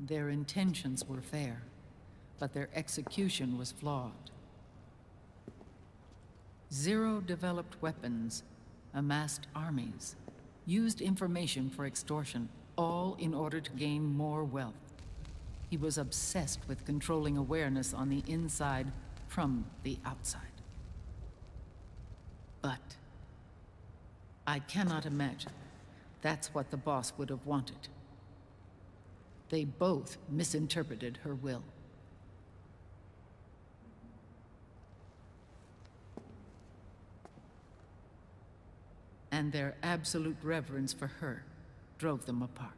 Their intentions were fair, but their execution was flawed. Zero developed weapons, amassed armies, used information for extortion, all in order to gain more wealth. He was obsessed with controlling awareness on the inside from the outside. But I cannot imagine that's what the boss would have wanted. They both misinterpreted her will. And their absolute reverence for her drove them apart.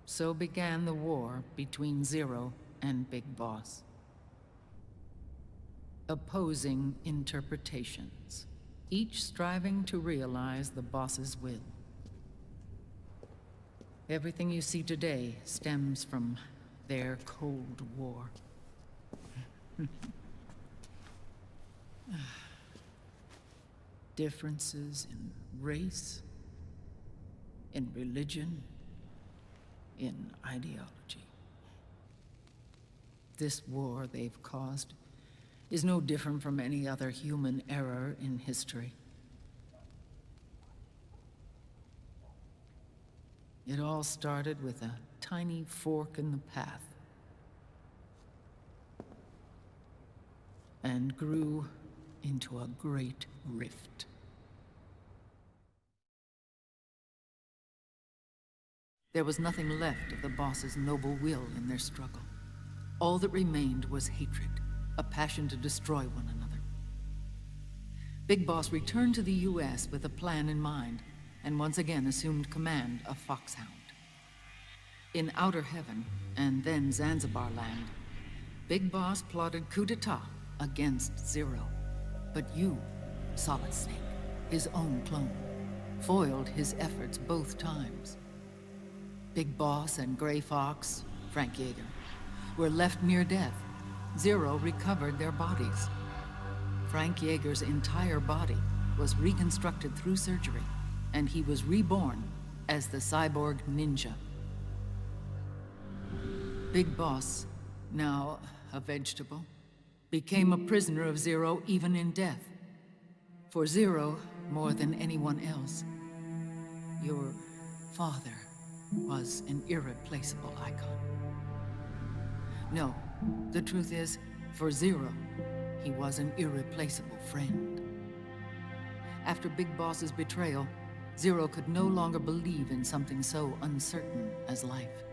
So began the war between Zero and Big Boss. Opposing interpretations, each striving to realize the boss's will. Everything you see today stems from their Cold War. Differences in race, in religion, in ideology. This war they've caused is no different from any other human error in history. It all started with a tiny fork in the path and grew into a great rift. There was nothing left of the boss's noble will in their struggle. All that remained was hatred, a passion to destroy one another. Big Boss returned to the US with a plan in mind, and once again assumed command of Foxhound. In Outer Heaven, and then Zanzibar land, Big Boss plotted coup d'etat against Zero. But you, Solid Snake, his own clone, foiled his efforts both times. Big Boss and Gray Fox, Frank Yeager, were left near death. Zero recovered their bodies. Frank Yeager's entire body was reconstructed through surgery, and he was reborn as the cyborg ninja. Big Boss, now a vegetable, became a prisoner of Zero even in death. For Zero, more than anyone else, your father was an irreplaceable icon. No, the truth is, for Zero, he was an irreplaceable friend. After Big Boss's betrayal, Zero could no longer believe in something so uncertain as life.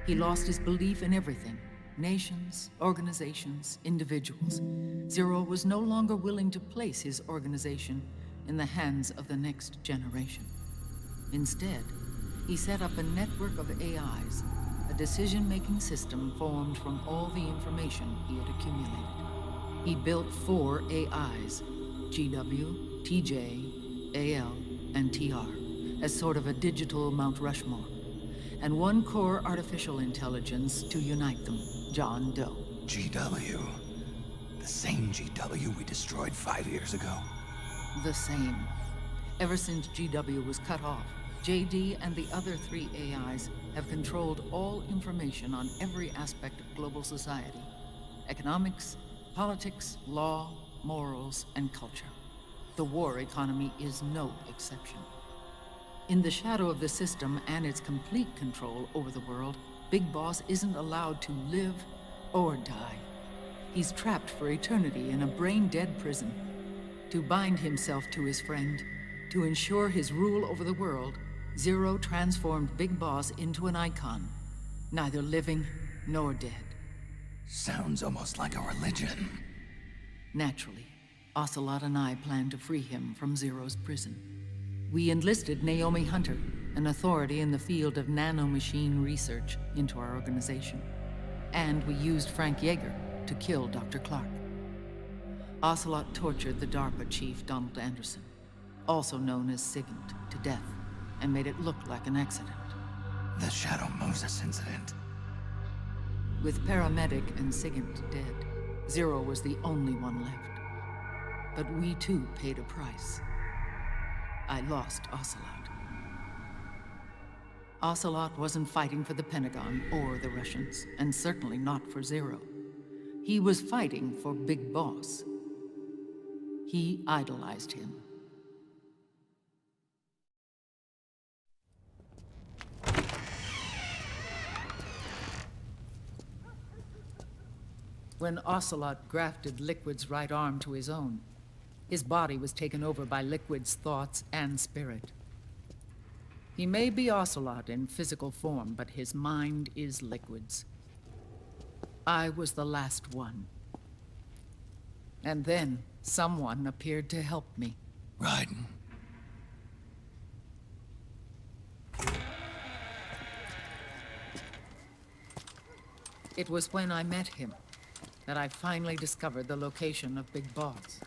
He lost his belief in everything. Nations, organizations, individuals. Zero was no longer willing to place his organization in the hands of the next generation. Instead, he set up a network of AIs, a decision-making system formed from all the information he had accumulated. He built 4 AIs, GW, TJ, AL, and TR, as sort of a digital Mount Rushmore, and 1 core artificial intelligence to unite them, John Doe. GW. The same GW we destroyed 5 years ago. The same. Ever since GW was cut off, JD and the other 3 AIs have controlled all information on every aspect of global society. Economics, politics, law, morals, and culture. The war economy is no exception. In the shadow of the system and its complete control over the world, Big Boss isn't allowed to live or die. He's trapped for eternity in a brain-dead prison. To bind himself to his friend, to ensure his rule over the world, Zero transformed Big Boss into an icon, neither living nor dead. Sounds almost like a religion. Naturally, Ocelot and I plan to free him from Zero's prison. We enlisted Naomi Hunter, an authority in the field of nanomachine research, into our organization. And we used Frank Yeager to kill Dr. Clark. Ocelot tortured the DARPA chief, Donald Anderson, also known as Sigint, to death, and made it look like an accident. The Shadow Moses incident. With Paramedic and Sigint dead, Zero was the only one left. But we too paid a price. I lost Ocelot. Ocelot wasn't fighting for the Pentagon or the Russians, and certainly not for Zero. He was fighting for Big Boss. He idolized him. When Ocelot grafted Liquid's right arm to his own, his body was taken over by Liquid's thoughts and spirit. He may be Ocelot in physical form, but his mind is Liquid's. I was the last one. And then someone appeared to help me. Raiden. It was when I met him that I finally discovered the location of Big Boss.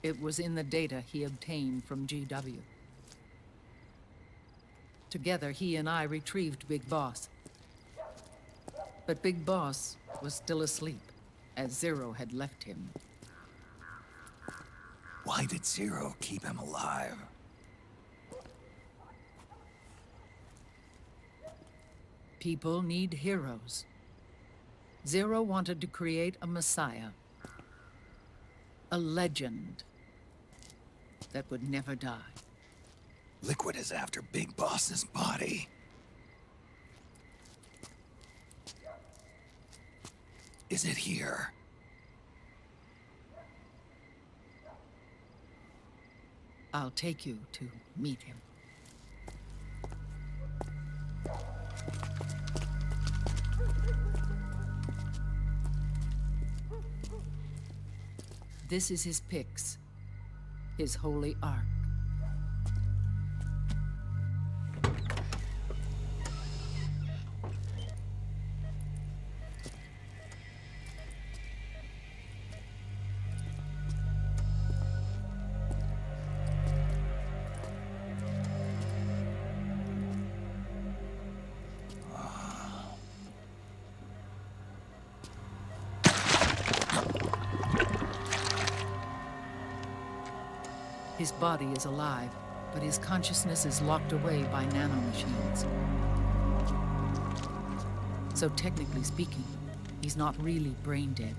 It was in the data he obtained from GW. Together, he and I retrieved Big Boss. But Big Boss was still asleep, as Zero had left him. Why did Zero keep him alive? People need heroes. Zero wanted to create a messiah. A legend that would never die. Liquid is after Big Boss's body. Is it here? I'll take you to meet him. This is his pyx, his holy ark. His body is alive, but his consciousness is locked away by nanomachines. So technically speaking, he's not really brain dead.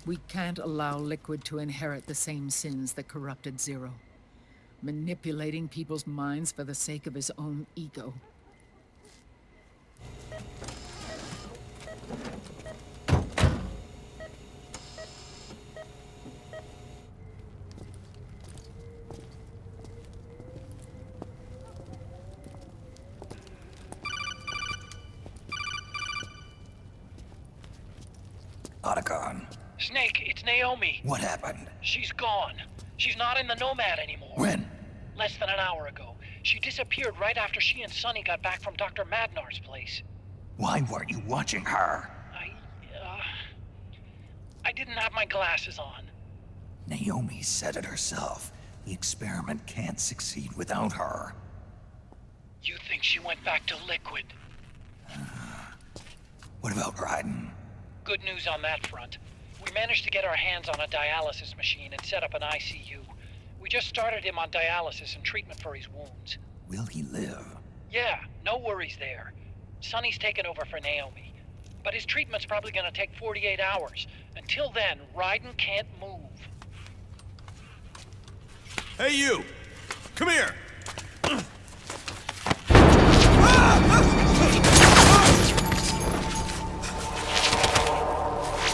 We can't allow Liquid to inherit the same sins that corrupted Zero, manipulating people's minds for the sake of his own ego. Otacon. Snake, it's Naomi. What happened? She's gone. She's not in the Nomad anymore. When? Less than an hour ago. She disappeared right after she and Sonny got back from Dr. Madnar's place. Why weren't you watching her? I didn't have my glasses on. Naomi said it herself. The experiment can't succeed without her. You think she went back to Liquid? What about Raiden? Good news on that front. We managed to get our hands on a dialysis machine and set up an ICU. We just started him on dialysis and treatment for his wounds. Will he live? Yeah, no worries there. Sonny's taken over for Naomi. But his treatment's probably gonna take 48 hours. Until then, Raiden can't move. Hey, you! Come here!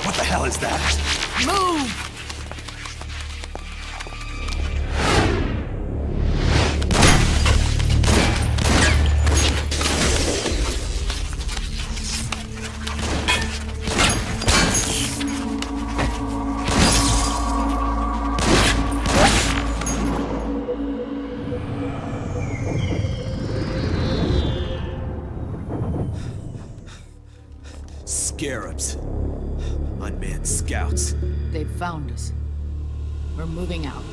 What the hell is that? Move! Scarabs. Unmanned scouts. They've found us. We're moving out.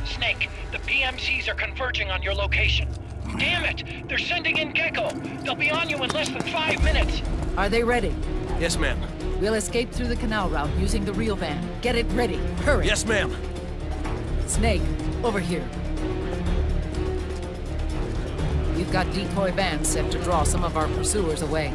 Snake, the PMCs are converging on your location. Damn it! They're sending in Gecko! They'll be on you in less than 5 minutes! Are they ready? Yes, ma'am. We'll escape through the canal route using the real van. Get it ready. Hurry. Yes, ma'am. Snake, over here. We've got decoy vans set to draw some of our pursuers away.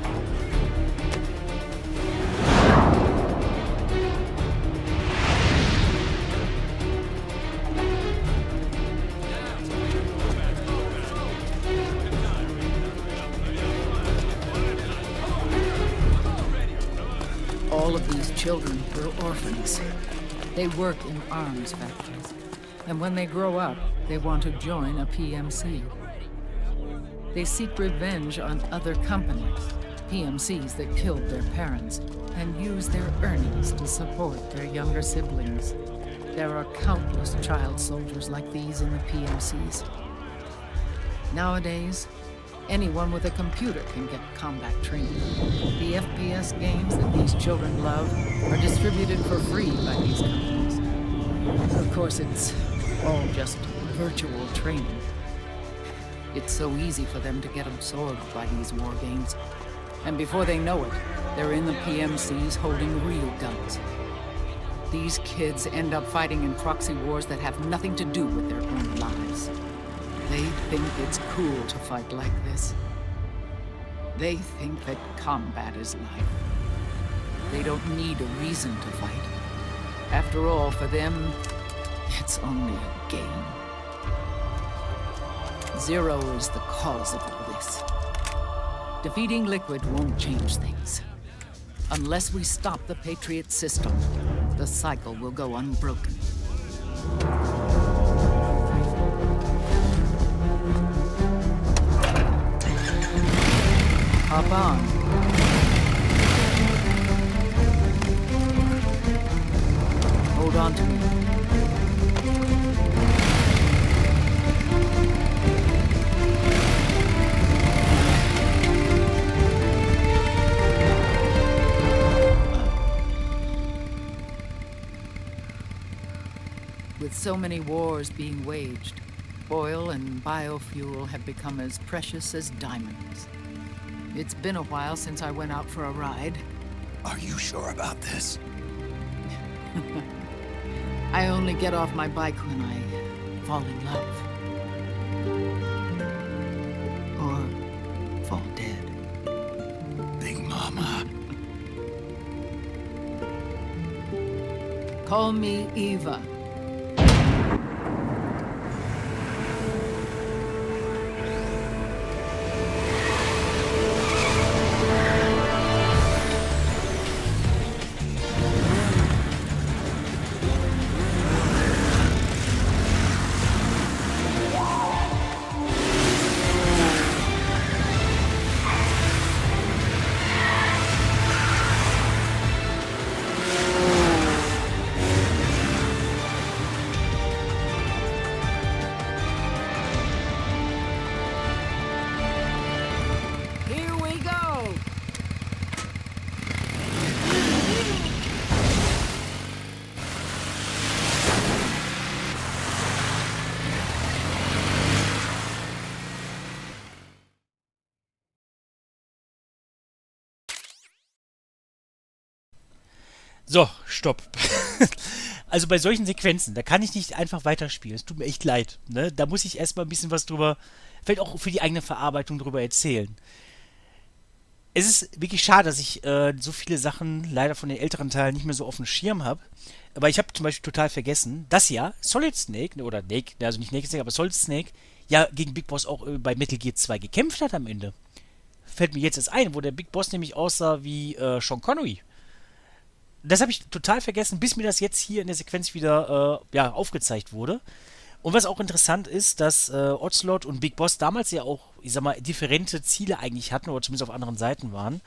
All of these children were orphans. They work in arms factories. And when they grow up, they want to join a PMC. They seek revenge on other companies, PMCs that killed their parents, and use their earnings to support their younger siblings. There are countless child soldiers like these in the PMCs. Nowadays, anyone with a computer can get combat training. The FPS games that these children love are distributed for free by these companies. Of course, it's all just virtual training. It's so easy for them to get absorbed by these war games. And before they know it, they're in the PMCs holding real guns. These kids end up fighting in proxy wars that have nothing to do with their own lives. They think it's cool to fight like this. They think that combat is life. They don't need a reason to fight. After all, for them, it's only a game. Zero is the cause of all this. Defeating Liquid won't change things. Unless we stop the Patriot system, the cycle will go unbroken. Hop on. Hold on to me. With so many wars being waged, oil and biofuel have become as precious as diamonds. It's been a while since I went out for a ride. Are you sure about this? I only get off my bike when I fall in love. Or fall dead. Big Mama. Call me Eva. So, stopp. Also bei solchen Sequenzen, da kann ich nicht einfach weiterspielen. Es tut mir echt leid. Ne? Da muss ich erstmal ein bisschen was drüber, vielleicht auch für die eigene Verarbeitung drüber erzählen. Es ist wirklich schade, dass ich so viele Sachen leider von den älteren Teilen nicht mehr so auf dem Schirm habe. Aber ich habe zum Beispiel total vergessen, dass ja Solid Snake, oder Snake, also nicht Naked Snake, aber Solid Snake, ja gegen Big Boss auch bei Metal Gear 2 gekämpft hat am Ende. Fällt mir jetzt erst ein, wo der Big Boss nämlich aussah wie Sean Connery. Das habe ich total vergessen, bis mir das jetzt hier in der Sequenz wieder aufgezeigt wurde. Und was auch interessant ist, dass Ocelot und Big Boss damals ja auch, ich sag mal, differente Ziele eigentlich hatten, oder zumindest auf anderen Seiten waren.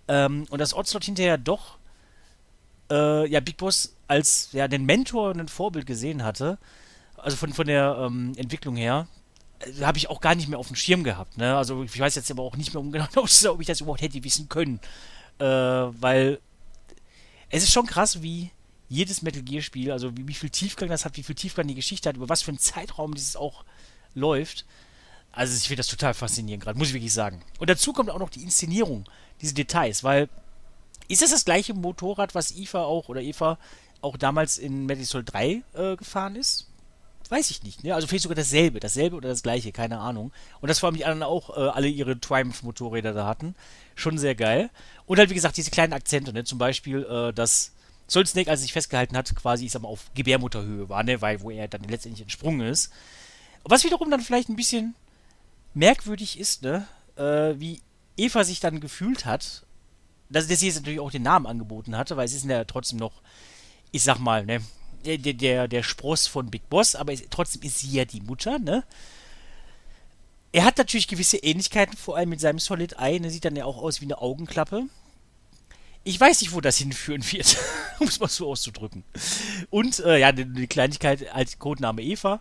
Und dass Ocelot hinterher doch Big Boss als den Mentor und ein Vorbild gesehen hatte. Also von der Entwicklung her. Habe ich auch gar nicht mehr auf dem Schirm gehabt. Ne? Also ich weiß jetzt aber auch nicht mehr genau, ob ich das überhaupt hätte wissen können. Weil es ist schon krass, wie jedes Metal Gear Spiel, also wie viel Tiefgang das hat, wie viel Tiefgang die Geschichte hat, über was für einen Zeitraum dieses auch läuft. Also ich finde das total faszinierend gerade, muss ich wirklich sagen. Und dazu kommt auch noch die Inszenierung, diese Details, weil Ist das gleiche Motorrad, was Eva auch damals in Metal Solid 3 gefahren ist? Weiß ich nicht, ne? Also vielleicht sogar dasselbe oder das gleiche, keine Ahnung. Und das vor allem die anderen auch alle ihre Triumph-Motorräder da hatten. Schon sehr geil. Und halt, wie gesagt, diese kleinen Akzente, ne? Zum Beispiel, dass Solid Snake, als er sich festgehalten hat, quasi, ich sag mal, auf Gebärmutterhöhe war, ne? Weil, wo er dann letztendlich entsprungen ist. Was wiederum dann vielleicht ein bisschen merkwürdig ist, ne? Wie Eva sich dann gefühlt hat, dass sie jetzt natürlich auch den Namen angeboten hatte, weil es ist ja trotzdem noch, ich sag mal, ne? Der Spross von Big Boss, aber trotzdem ist sie ja die Mutter, ne? Er hat natürlich gewisse Ähnlichkeiten, vor allem mit seinem Solid Eye, ne? Sieht dann ja auch aus wie eine Augenklappe. Ich weiß nicht, wo das hinführen wird, um es mal so auszudrücken. Und, ja, die Kleinigkeit als Codename Eva,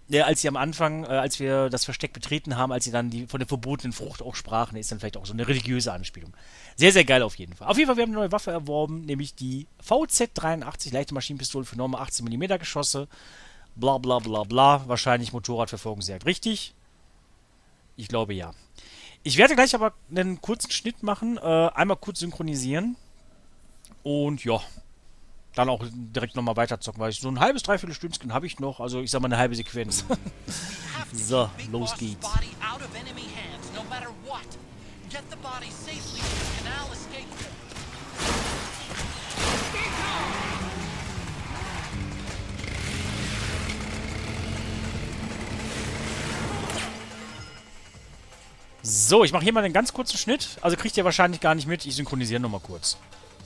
ja, als sie am Anfang, als wir das Versteck betreten haben, als sie dann von der verbotenen Frucht auch sprachen, ist dann vielleicht auch so eine religiöse Anspielung. Sehr, sehr geil auf jeden Fall. Auf jeden Fall, wir haben eine neue Waffe erworben, nämlich die VZ-83, leichte Maschinenpistole für normale 18 mm Geschosse. Bla bla bla bla. Wahrscheinlich Motorradverfolgungsjagd. Richtig? Ich glaube ja. Ich werde gleich aber einen kurzen Schnitt machen, einmal kurz synchronisieren und ja, dann auch direkt nochmal weiterzocken, weil ich so ein halbes, dreiviertel Stündchen habe ich noch, also ich sag mal eine halbe Sequenz. So, los geht's. So, ich mache hier mal einen ganz kurzen Schnitt. Also kriegt ihr wahrscheinlich gar nicht mit. Ich synchronisiere nochmal kurz.